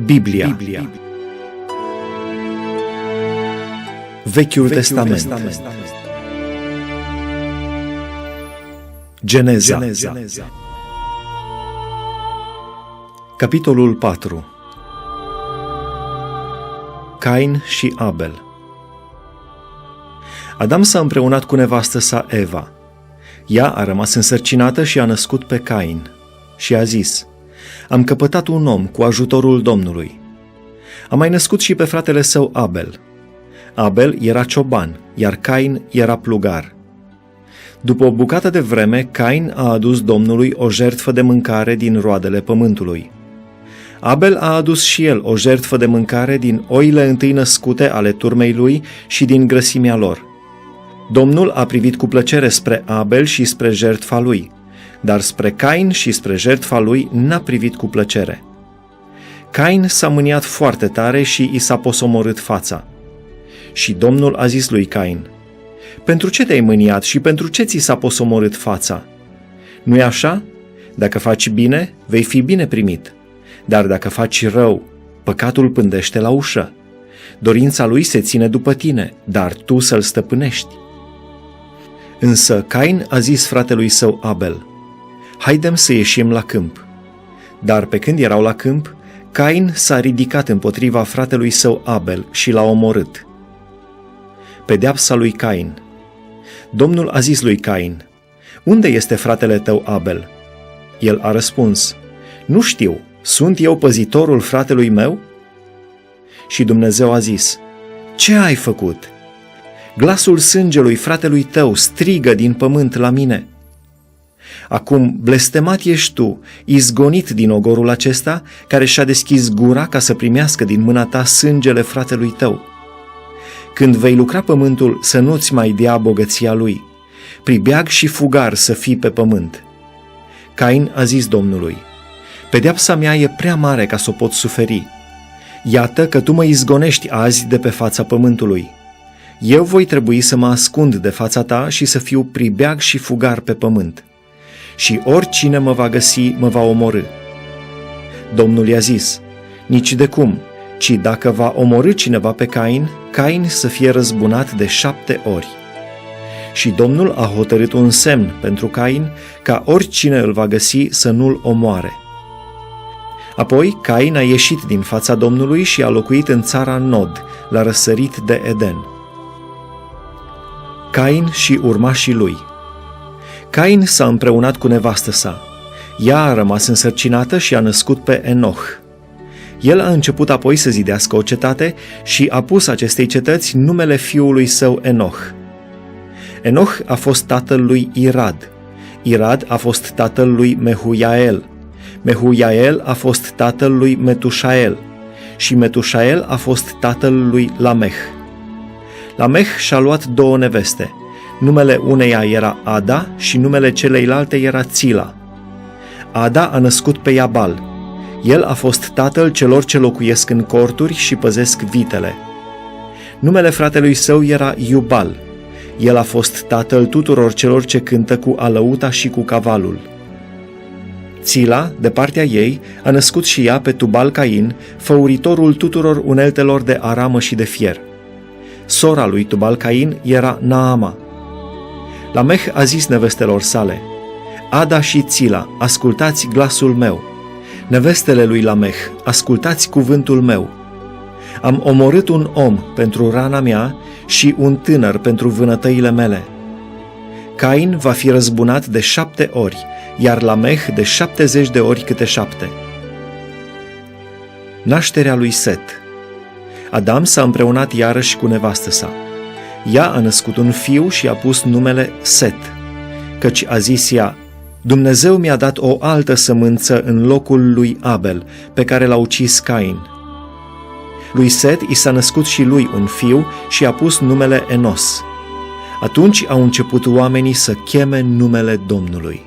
Biblia. Vechiul Testament. Geneza. Capitolul 4. Cain și Abel. Adam s-a împreunat cu nevastă sa Eva. Ea a rămas însărcinată și a născut pe Cain. Și a zis: am căpătat un om cu ajutorul Domnului. A mai născut și pe fratele său Abel. Abel era cioban, iar Cain era plugar. După o bucată de vreme, Cain a adus Domnului o jertfă de mâncare din roadele pământului. Abel a adus și el o jertfă de mâncare din oile întâi născute ale turmei lui și din grăsimea lor. Domnul a privit cu plăcere spre Abel și spre jertfa lui, dar spre Cain și spre jertfa lui n-a privit cu plăcere. Cain s-a mâniat foarte tare și i s-a posomorât fața. Și Domnul a zis lui Cain: pentru ce te-ai mâniat și pentru ce ți s-a posomorât fața? Nu-i așa? Dacă faci bine, vei fi bine primit. Dar dacă faci rău, păcatul pândește la ușă. Dorința lui se ține după tine, dar tu să-l stăpânești. Însă Cain a zis fratelui său Abel: haidem să ieșim la câmp. Dar pe când erau la câmp, Cain s-a ridicat împotriva fratelui său Abel și l-a omorât. Pedeapsa lui Cain. Domnul a zis lui Cain: unde este fratele tău Abel? El a răspuns: nu știu, sunt eu păzitorul fratelui meu? Și Dumnezeu a zis: ce ai făcut? Glasul sângelui fratelui tău strigă din pământ la mine. Acum blestemat ești tu, izgonit din ogorul acesta, care și-a deschis gura ca să primească din mâna ta sângele fratelui tău. Când vei lucra pământul, să nu-ți mai dea bogăția lui, pribeag și fugar să fii pe pământ. Cain a zis Domnului: pedeapsa mea e prea mare ca să o pot suferi. Iată că tu mă izgonești azi de pe fața pământului. Eu voi trebui să mă ascund de fața ta și să fiu pribeag și fugar pe pământ. Și oricine mă va găsi, mă va omorî. Domnul i-a zis: nici de cum, ci dacă va omorî cineva pe Cain, Cain să fie răzbunat de 7 ori. Și Domnul a hotărât un semn pentru Cain, ca oricine îl va găsi să nu-l omoare. Apoi Cain a ieșit din fața Domnului și a locuit în țara Nod, la răsărit de Eden. Cain și urmașii lui. Cain s-a împreunat cu nevastă sa. Ea a rămas însărcinată și a născut pe Enoch. El a început apoi să zidească o cetate și a pus acestei cetăți numele fiului său Enoch. Enoch a fost tatăl lui Irad. Irad a fost tatăl lui Mehuiael. Mehuiael a fost tatăl lui Metușael. Și Metușael a fost tatăl lui Lameh. Lameh și-a luat 2 neveste. Numele uneia era Ada și numele celeilalte era Țila. Ada a născut pe Iabal. El a fost tatăl celor ce locuiesc în corturi și păzesc vitele. Numele fratelui său era Iubal. El a fost tatăl tuturor celor ce cântă cu alăuta și cu cavalul. Țila, de partea ei, a născut și ea pe Tubal-Cain, făuritorul tuturor uneltelor de aramă și de fier. Sora lui Tubal-Cain era Naama. Lameh a zis nevestelor sale: Ada și Țila, ascultați glasul meu. Nevestele lui Lameh, ascultați cuvântul meu. Am omorât un om pentru rana mea și un tânăr pentru vânătăile mele. Cain va fi răzbunat de 7 ori, iar Lameh de 70 de ori câte 7. Nașterea lui Set. Adam s-a împreunat iarăși cu nevastă sa. Ea a născut un fiu și a pus numele Set, căci a zis ea: Dumnezeu mi-a dat o altă sămânță în locul lui Abel, pe care l-a ucis Cain. Lui Set i s-a născut și lui un fiu și a pus numele Enos. Atunci au început oamenii să cheme numele Domnului.